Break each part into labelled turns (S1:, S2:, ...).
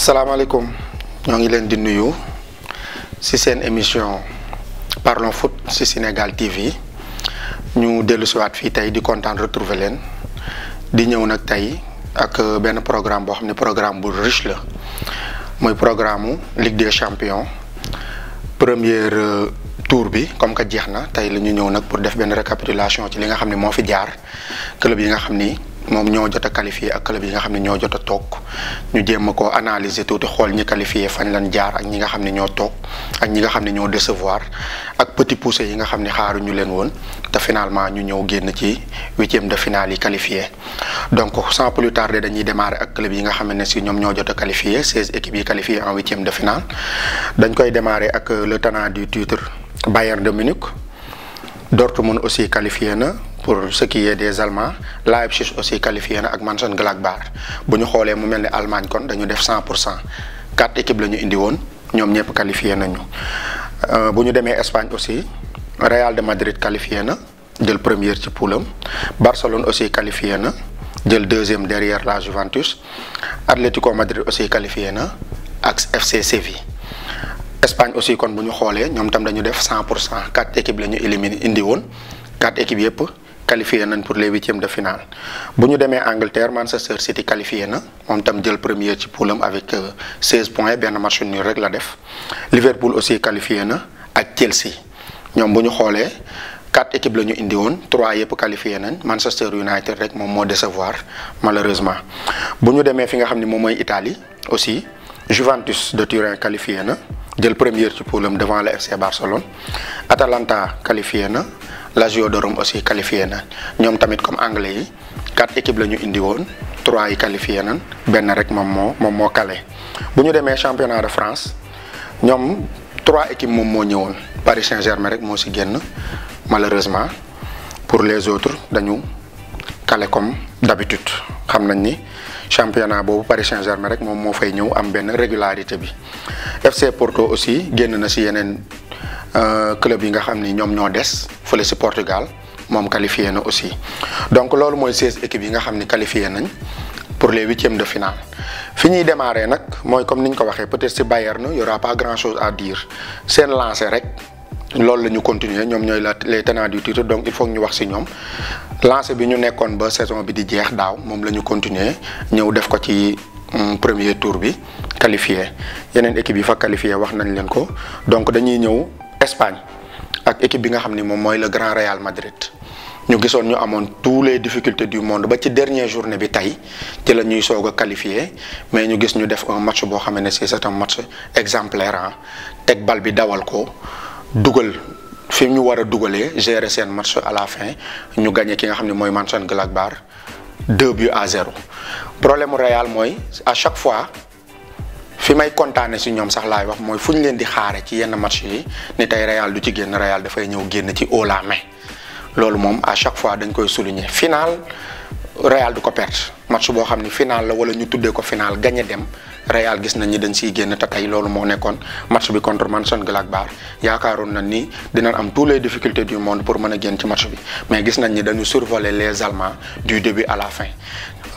S1: salaamaaleykum ñoo ngi leen di nuyu ci seen émission Parlons Foot ci Sénégal TV ñu dellu si waat fii tey di kontaan retrouver leen di ñëw nag tey ak benn programme boo xam ne programme bu riche la mooy programme Ligue des Champions premier tour bi comme que jeex na tey la ñu ñëw nag pour def benn récapitulation ci li nga xam ne moo fi jaar club yi nga xam ni moom ñoo jot a qualifié ak club yi nga xam ne ñoo jot a toog ñu jéem a ko analyser tuuti xool ñi qualifié fañ lañ jaar ak ñi nga xam ne ñoo toog ak ñi nga xam ne ñoo décevoir ak petit poussé yi nga xam ne xaaruñu leen woon te finalement ñu ñëw génn ci huitième de finale yi qualifié. donc sans plus tarder dañuy démarrer ak club yi nga xam ne si ñoom ñoo jot a qualifié 16 équipes yi qualifié en huitième de finale dañ koy démarrer ak le tenant du titre Bayern de Munich. Dortmund aussi qualifié na pour ce qui est des Allemands Leipzig aussi qualifié na ak Mönchengladbach bu ñu xoolee mu mel ni Allemagne kon dañu def 100% 4 équipes la ñu indi woon ñoom ñëpp qualifié nañu. bu ñu demee Espagne aussi Real de Madrid qualifié na jël première ci poulam Barcelone aussi qualifié na jël deuxième derrière la Juventus Atlético Madrid aussi qualifié na ak FC Séville. Espagne aussi kon bu ñu xoolee ñoom tam dañu def 100% 4 équipes la ñu éliminé indi woon 4 équipes yëpp qualifié nañ pour les huitièmes de finale. bu ñu demee Angleterre Manchester City qualifié na moom tam jël premier ci poulam avec 16 points benn match nul rek la def. Liverpool aussi qualifié na ak Chelsea ñoom bu ñu xoolee 4 équipes la ñu indi woon 3 yëpp qualifié nañ Manchester United rek moom moo décevoir malheureusement. bu ñu demee fi nga xam ne moom mooy Italie aussi Juventus de Turin qualifié na. jël première ci poulam devant le FC Barcelone Atalanta qualifié na Lazio de Rome aussi qualifié na ñoom tamit comme anglais yi 4 équipes la ñu indi woon 3 yi qualifié nañ benn rek moom moo calé. bu ñu demee championnat de France ñoom 3 équipes moom moo ñëwoon Paris Saint-Germain rek moo si génn malheureusement pour les autres dañu calé comme d'habitude xam nañ ni championnat boobu Paris Saint-Germain rek moom moo fay ñëw am benn régularité bi. FC Porto aussi génn na si yeneen club yi nga xam ni ñoom ñoo des fële si Portugal moom qualifié na aussi donc loolu mooy 16 équipes yi nga xam ni qualifié nañ pour les huitièmes de finale. fi ñuy démarrer nag mooy comme ni ñu ko waxee peut-être si Bayern y aura pas grand-chose à dire seen lancé rek loolu la ñu continuer ñoom ñooy les tenants du titre donc il faut ñu wax si ñoom lancé bi ñu nekkoon ba saison bi di jeex daaw moom la ñu continuer ñëw def ko ci premier tour bi qualifié yeneen équipe yi fa qualifié wax nañ leen ko donc dañuy ñëw Espagne ak équipe bi nga xam ni moom mooy le Grand Real Madrid ñu gisoon ñu amoon tous les difficultés du monde ba ci dernière journée bi tey ci la ñuy soog a qualifié mais ñu gis ñu def un match boo xam ne c'est un match exemplaire teg bal bi dawal ko dugal fi ñu war a dugalee gérer seen match à la fin ñu gagné ki nga xam ne mooy Mönchengladbach 2-0. problème mu Real mooy à chaque fois fi may kontaane si ñoom sax laay wax mooy fu ñu leen di xaare ci yenn match yi ni tey Real du ci génn Real dafay ñëw génn ci haut la main loolu moom à chaque fois dañ koy souligner final Real du ko perte match boo xam ni final la wala ñu tuddee ko final gagné dem Real gis nañ ni dañ siy génn te tey loolu moo nekkoon match bi contre Mönchengladbach yaakaaroon nañ ni dinañ am tous les difficultés du monde pour mën a génn ci match bi mais gis nañ ni dañu survoler les Allemands du début à la fin.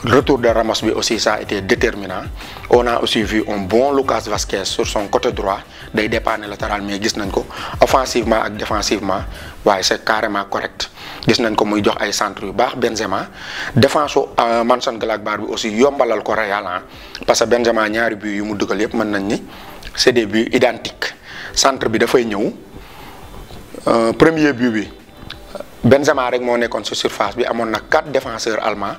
S1: Retour de Ramos bi aussi ça a été déterminant on a aussi vu un bon Lucas Vázquez sur son côté droit day dépanner latéral mais gis nañ ko offensivement ak défensivement waaye c'est carrément correct gis nañ ko muy jox ay centres yu baax Benzema défense su Mönchengladbach bi aussi yombalal ko Real parce que Benzema ñaari buts yu mu dugal yëpp mën nañ ni c'est des buts identiques centre bi dafay ñëw premier but bi Benzema rek moo nekkoon ci surface bi amoon na 4 défenseurs allemands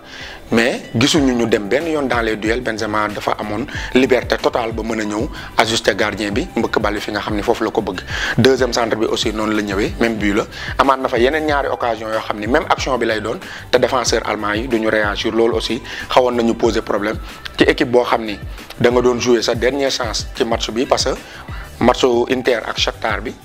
S1: mais gisuñu ñu dem benn yoon dans les duels Benzema dafa amoon liberté totale ba mën a ñëw ajuster gardien bi mbëkk bal fi nga xam ni foofu la ko bëgg. deuxième centre bi aussi noonu la ñëwee même but la amaat na fa yeneen ñaari occasion yoo xam ni même action bi lay doon te défenseur allemand yi duñu réagir loolu aussi xawoon nañu poser problème ci équipe boo xam ni da nga doon jouer sa dernière chance ci match bi parce que matchu Inter ak Shakhtar bi.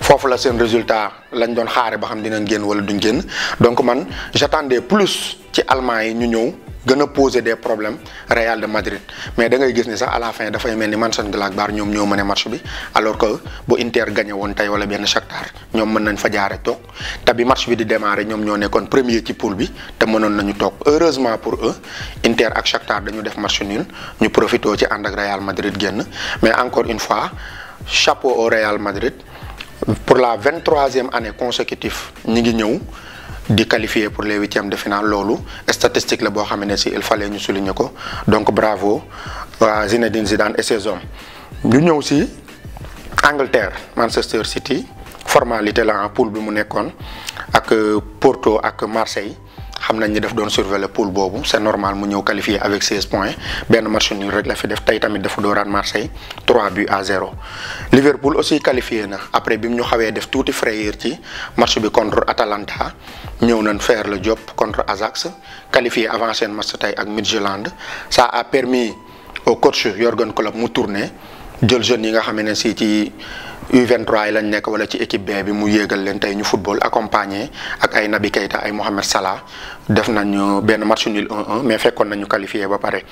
S1: foofu la seen résultat lañ doon xaare ba xam dinañ génn wala duñ génn donc man j'attendais plus ci Allemand yi ñu ñëw gën a poser des problèmes Real de Madrid mais da ngay gis ni sax à la fin dafay mel ni Mönchengladbach ñoom ñoo mën a match bi alors que bu Inter gagné woon tey wala benn Shakhtar ñoom mën nañ fa jaare toog te bi match bi di démarrer ñoom ñoo nekkoon premier ci poule bi te mënoon nañu toog heureusement pour eux Inter ak Shakhtar dañu def match nul ñu profité ci ànd ak Real Madrid génn mais encore une fois chapeau au Real Madrid pour la 23e année consécutive ñi ngi ñëw di qualifier pour les 8e de finale loolu statistique la boo xam ne si il fallait ñu souligner ko donc bravo à Zinedine Zidane et ses hommes. ñu ñëw si Angleterre Manchester City formalité la en poule bi mu nekkoon ak Porto ak Marseille xam nañ ni daf doon surveiller poule boobu c'est normal mu ñëw qualifier avec 16 points benn match nul rek la fi def tey tamit dafa dooraat Marseille 3-0. Liverpool aussi qualifié na après bi mu ñu xawee def tuuti frayeur ci match bi contre Atalanta ñëw nañ faire le job contre Ajax qualifié avant seen match tey ak Midtjylland ça a permis au coach Jürgen Klopp mu tourner jël jeunes yi nga xam ne si ci U23 yi lañ nekk wala ci équipe B bi mu yéegal leen tey ñu football accompagné ak ay Naby Keita ay Mohamed Salah def nañu benn match nul 1-1 mais fekkoon nañu qualifié ba pare.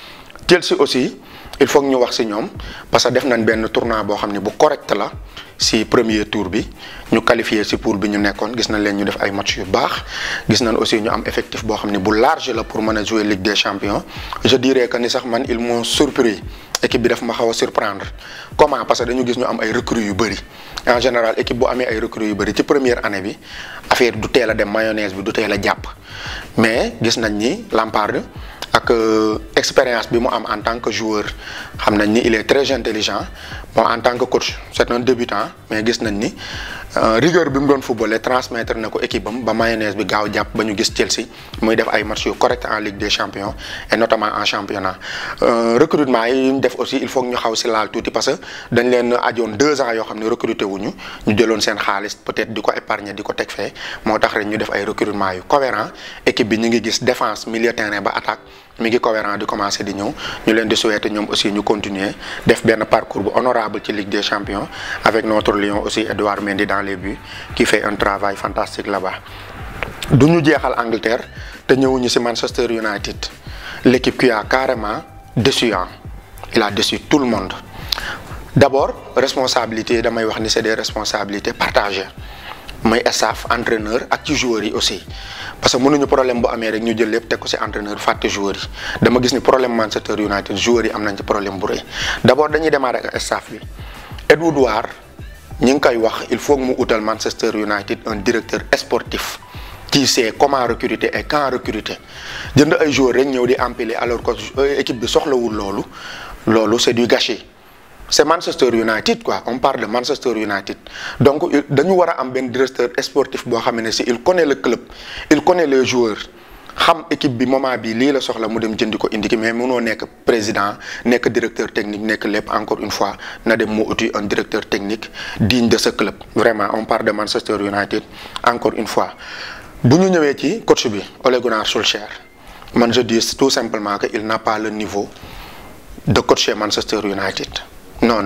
S1: Chelsea aussi il faut que ñu wax ci ñoom parce que def nañ benn tournoi boo xam ne bu correct la ci premier tour bi ñu qualifié ci poule bi ñu nekkoon gis nañ leen ñu def ay match yu baax gis nañ aussi ñu am effectif boo xam ne bu large la pour mën a jouer Ligue des Champions je dirais que ni sax man ils m'ont surpris. Équipe bi daf ma xaw a surprendre comment parce que dañu gis ñu am ay recrues yu bëri en général équipe bu amee ay recrues yu bëri ci première année bi affaire du teel a dem mayonnaise bi du teel a jàpp mais gis nañ ni Lampard ak expérience bi mu am en tant que joueur xam nañ ni il est très intelligent bon en tant que coach c'est un débutant mais gis nañ ni rigueur bi mu doon footballé transmettre na ko équipe am ba mayonnaise bi gaaw jàpp ba ñu gis Chelsea muy def ay matchs yu correct en Ligue des Champions et notamment en championnat recrutement yi ñu def aussi il faut que ñu xaw si laal tuuti parce que dañ leen ajoon 2 ans yoo xam ne recruter wuñu ñu jëloon seen xaalis peut-être di ko épargner di ko teg fee moo tax rek ñu def ay recrutement yu cohérent équipe bi ñu ngi gis défense milieu terrain ba attaque mi ngi cohérent di commencer di ñëw ñu leen di souhaiter ñoom aussi ñu continuer def benn parcours bu honorable ci Ligue des Champions avec notre lion aussi Edouard Mendy dans les buts qui fait un travail fantastique là-bas. du ñu jeexal Angleterre te ñëwuñu ci Manchester United l'équipe qui a carrément déçu il a déçu tout le monde d'abord responsabilité damay wax ni c'est des responsabilités partagées mooy staff entraîneur ak ci joueurs yi aussi parce que mënuñu problème bu amee rek ñu jël lépp teg ko ci entraîneur fàtte joueurs yi dama gis ni problème Manchester United joueurs yi am nañ ci problème bu rëy d'abord dañuy démarrer ak staff bi Woodward ñi ngi koy wax il faut que mu utal Manchester United un directeur sportif qui sait comment recruter et quand recruter jënd ay joueurs rek ñëw di empiler alors que équipe bi soxlawul loolu c'est du gâchis. C'est Manchester United quoi on parle de Manchester United donc dañu war a am benn directeur sportif boo xam ne si il connaît le club il connaît les joueurs xam équipe bi moment bi lii la soxla mu dem jëndi ko indi ki mais mënoo nekk président nekk directeur technique nekk lépp encore une fois na dem mu uti un directeur technique digne de ce club vraiment on parle de Manchester United encore une fois. bu ñu ñëwee ci coach bi Ole Gunnar Solskjaer man je dis tout simplement que il n'a pas le niveau de coacher Manchester United. non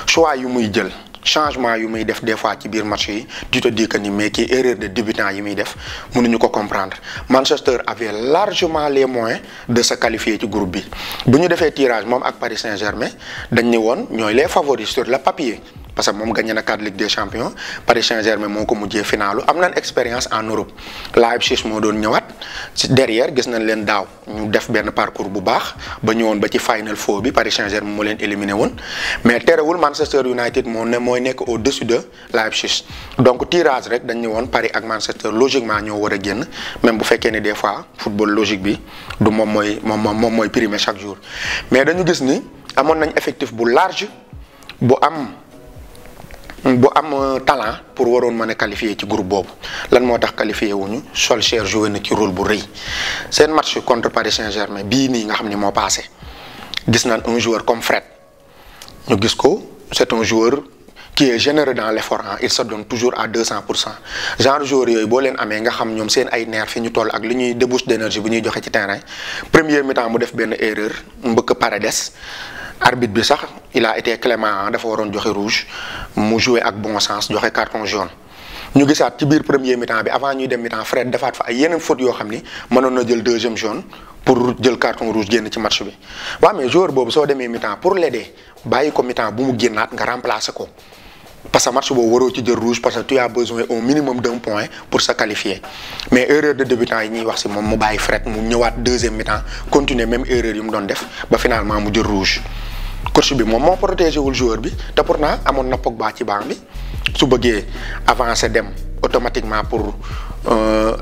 S1: choix yu muy jël changement yu muy def des fois ci biir match yi tu te dis que ni mais kii erreur de débutant yi muy def mënuñu ko comprendre Manchester avait largement les moyens de se qualifier ci groupe bi bu ñu defee tirage moom ak Paris Saint-Germain dañ ni woon ñooy les favoris sur le papier parce que moom gagné na 4 Ligue des Champions Paris Saint-Germain moo ko mujjee finalu am nañ expérience en Europe Leipzig moo doon ñëwaat ci derrière gis nañ leen daaw ñu def benn parcours bu baax ba ñëwoon ba ci Final Four bi Paris Saint-Germain moo leen éliminé woon mais terewul Manchester United mooy nekk au-dessus de Leipzig donc tirage rek dañ ne woon Paris ak Manchester logiquement ñoo war a génn même bu fekkee ne des fois football logique bi du moom mooy primer chaque jour mais dañu gis ni amoon nañ effectif bu large bu am talent pour waroon mën a qualifier ci groupe boobu lan moo tax qualifié wuñu Solskjaer joué na ci rôle bu rëy seen match contre Paris Saint-Germain bii nii nga xam ni moo passé gis naan un joueur comme Fred ñu gis ko c'est un joueur qui est généreux dans l'effort il se donne toujours à 200% genre joueur yooyu boo leen amee nga xam ñoom seen ay nerf fi ñu toll ak li ñuy débouche d'énergie bu ñuy joxe ci terrain premier mi-temps mu def benn erreur mbëkk Paredes arbitre bi sax il a été clément dafa waroon joxe rouge mu jouer ak bon sens joxe carton jaune ñu gisaat ci biir premier mi-temps bi avant ñuy dem mi-temps Fred defaat fa ay yeneen fautes yoo xam ni mënoon na jël deuxième jaune pour jël carton rouge génn ci match bi waaw mais joueur boobu soo demee mi-temps pour l'aider bàyyi ko mi-temps bu mu génnaat nga remplacer ko parce que match boobu waroo ci jël rouge parce que tu as besoin au minimum d'un point pour se qualifier mais erreur de débutant yi ñuy wax si moom mu bàyyi Fred mu ñëwaat deuxième mi-temps continuer même erreur yi mu doon def ba finalement mu jël rouge coach bi moom moo protégé wul joueur bi te pourtant amoon na Pogba ci banc bi su bëggee avancer dem automatiquement pour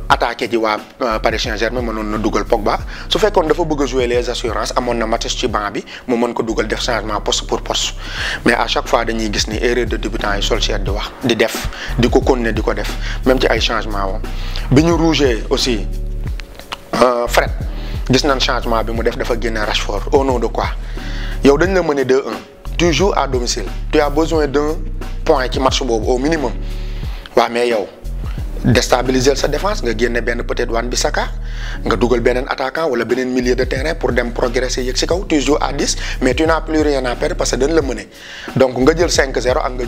S1: attaquer ji waa Paris Saint-Germain mënoon na dugal Pogba su fekkoon dafa bëgg a jouer les assurances amoon na Mathis ci banc bi mu mën ko dugal def changement poste pour poste mais à chaque fois dañuy gis ni erreur de débutant yi Solskjaer di wax di def di ko continuer di ko def même ci ay changement woon bi ñu rougé aussi Fred gis nañ changement bi mu def dafa génne Rashford au nom de quoi yow dañ la mëne 2-1 tu joues à domicile tu as besoin d'un point ci match boobu au minimum waaw mais yow déstabiliser sa défense nga génne benn peut-être Wan-Bissaka nga dugal beneen attaquant wala beneen milieu de terrain pour dem progresser yëg si kaw tu joues à 10 mais tu n'as plus rien à perdre parce que dañ la mëne donc nga jël 5-0 ak nga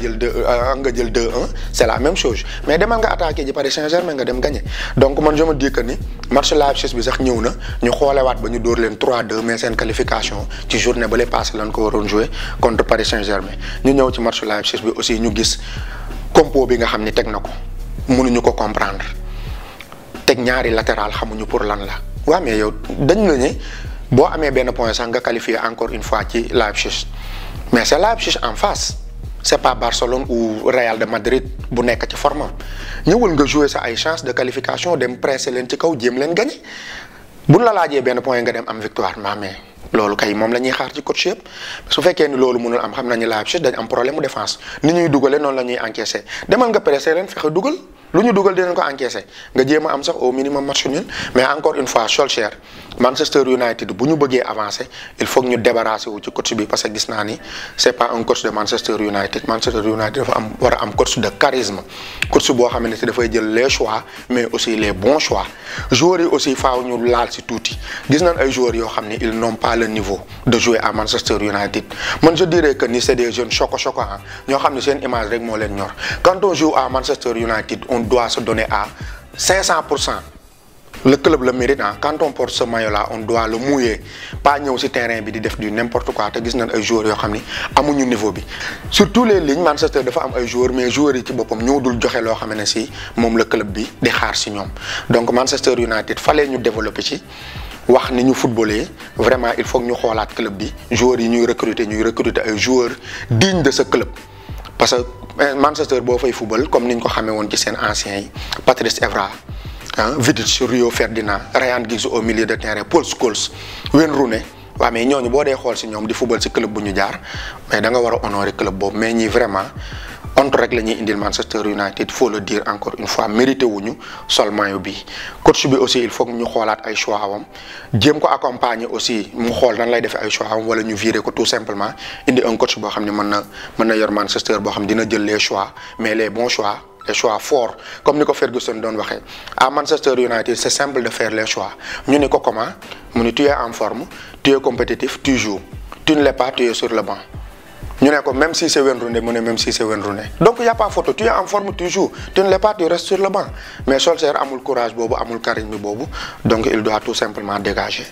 S1: jël 2-1 c'est la même chose mais demal nga attaquer ji Paris Saint-Germain nga dem gagner donc man je me dis que ni match Leipzig bi sax ñëw na ñu xoolewaat ba ñu dóor leen 3-2 mais seen qualification ci journée ba lay passé lañ ko waroon jouer contre Paris Saint-Germain ñu ñëw ci match Leipzig bi aussi ñu gis compo bi nga xam ni teg na ko mënuñu ko comprendre teg ñaari latéral xamuñu pour lan la waaw mais yow dañ la ne boo amee benn point sax nga qualifié encore une fois ci Leipzig mais c'est Leipzig en face c'est pas Barcelone ou Real de Madrid bu nekk ci formam ñëwul nga jouer sa ay chance de qualification dem presser leen ci kaw jéem leen gagner buñ la laajee benn point nga dem am victoire mais loolu kay moom la ñuy xaar ci coach yëpp su fekkee ni loolu mënul am xam nañu Leipzig dañ am problème mu défense ni ñuy dugalee noonu la ñuy encaisser demal nga presser leen fexe dugal lu ñu dugal dinañ ko encaisser nga jéem a am sax au minimum match nul mais encore une fois Solskjaer Manchester United bu ñu bëggee avancer il faut que ñu débarrasser wu ci coach bi parce que gis naa ni c'est pas un coach de Manchester United dafa war a am coach de charisme coach boo xamante ne dafay jël les choix mais aussi les bons choix joueurs yi aussi faaw ñu laal si tuuti gis nañ ay joueurs yoo xam ne ils n'ont pas le niveau de jouer à Manchester United man je dirais que ni c'est des jeunes choco ñoo xam ne seen image rek moo leen ñor quand on joue à Manchester United on doit se donner à 500%. Le club le mérite quand on porte ce maillot là on doit le mouiller pas ñëw ci terrain bi di def du n'importe quoi te gis nañ ay joueurs yoo xam ni amuñu niveau bi sur tous les lignes Manchester dafa am ay joueurs mais joueurs yi ci boppam ñoo dul joxe loo xam ne ci moom la club bi di xaar ci ñoom donc Manchester United fallait ñu développer ci wax ni ñu footballé vraiment il faut que ñu xoolaat club bi joueurs yi ñuy recruter ay joueurs dignes de ce club parce que Manchester boo fay football comme niñ ko xamee woon ci seen anciens yi Patrice Evra Vidic, Rio Ferdinand, Ryan Giggs au milieu de terrain, Paul Scholes, Wayne Rooney. waaw mais ñooñu boo dee xool ci ñoom di football ci club bu ñu jaar mais da nga war a honorer club boobu mais ñi vraiment honte rek la ñuy indil Manchester United faut le dire encore une fois mérité wuñu sol maillot bi coach bi aussi il faut que ñu xoolaat ay choix am jéem ko accompagner aussi mu xool nan lay defee ay choix am wala ñu virer ko tout simplement indi un coach boo xam ne mën na yor Manchester boo xam dina jël les choix mais les bons choix. Les choix forts comme ni ko Ferguson doon waxee à Manchester United c'est simple de faire les choix ñu ne ko comment mu ne tu es en forme tu es compétitif tu joues tu ne l'es pas tu es sur le banc ñu ne ko même si c'est Wayne Rooney mu ne même si c'est Wayne Rooney donc y a pas photo tu es en forme tu joues tu ne l'es pas tu restes sur le banc mais Solskjaer amul courage boobu amul charisme boobu donc il doit tout simplement dégager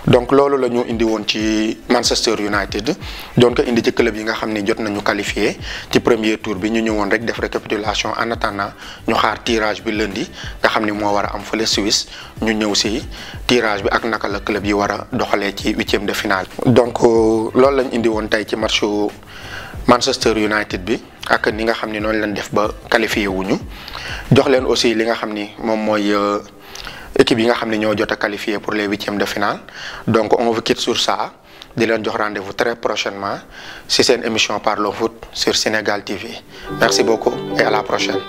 S1: donc loolu la ñu indi woon ci Manchester United donc indi ci club yi nga xam ni jot nañu qualifié ci premier tour bi ñu ñëwoon rek def récapitulation en attendant ñu xaar tirage bi lundi nga xam ni moo war a am fële Suisse ñu ñëw si tirage bi ak naka la club yi war a doxalee ci huitième de finale donc loolu lañ indi woon tey ci matchu Manchester United bi ak ni nga xam ni noonu lañ def ba qualifié wuñu jox leen aussi li nga xam ni moom mooy équipe yi nga xam ni ñoo jot a qualifié pour les huitièmes de finale donc on vous quitte sur ça di leen jox rendez-vous très prochainement si seen émission Parlons Foot sur Sénégal TV merci beaucoup et à la prochaine.